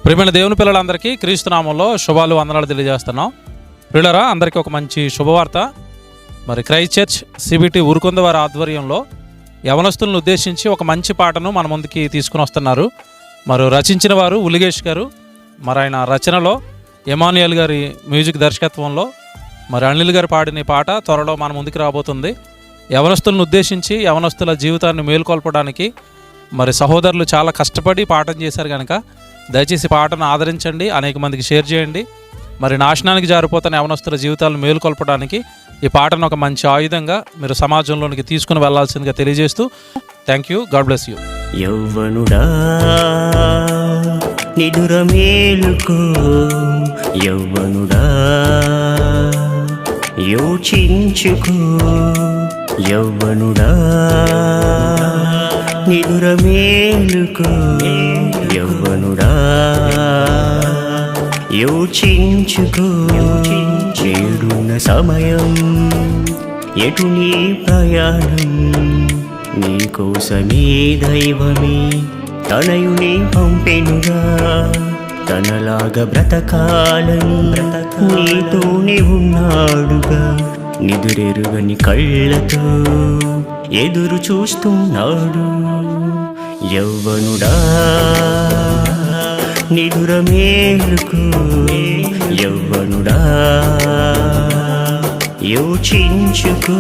ప్రియమైన దేవుని పిల్లలందరికీ క్రీస్తు నామంలో శుభాలు వందనాలు తెలియజేస్తున్నాం. పిల్లరా, అందరికీ ఒక మంచి శుభవార్త. మరి క్రైస్ట్ చర్చ్ సిబిటి ఊరుకొంద వారి ఆధ్వర్యంలో యవనస్తులను ఉద్దేశించి ఒక మంచి పాటను మన ముందుకి తీసుకుని వస్తున్నారు. మరి రచించిన వారు ఉలిగేష్ గారు. మరి ఆయన రచనలో ఎమాన్యుయల్ గారి మ్యూజిక్ దర్శకత్వంలో మరి అనిల్ గారు పాడిన పాట త్వరలో మన ముందుకు రాబోతుంది. యవనస్తులను ఉద్దేశించి యవనస్తుల జీవితాన్ని మేలుకొల్పడానికి మరి సహోదరులు చాలా కష్టపడి పాఠం చేశారు కనుక దయచేసి పాటను ఆదరించండి, అనేక మందికి షేర్ చేయండి. మరి నాశనానికి జారిపోతున్న యవనస్తుల జీవితాలను మేలుకొల్పడానికి ఈ పాటను ఒక మంచి ఆయుధంగా మీరు సమాజంలోనికి తీసుకుని వెళ్లాల్సిందిగా తెలియజేస్తూ thank you. God bless you. యవ్వనుడా నిదుర మేలుకో, యవ్వనుడా యోచించుకో, యవ్వనుడా నిదుర మేలుకో, యవ్వనుడా యోచించుకో. చేరున్న సమయం, ఎటు నీ ప్రయాణం, నీకోసమే దైవమే తనయుని పంపెనుగా. తనలాగా బ్రతకాలని నీతోనే ఉన్నాడుగా. నిదురెరుగని కళ్ళతో ఎదురు చూస్తున్నాడు. యవ్వనుడా నిదుర మేలుకు, యవ్వనుడా యోచించుకో,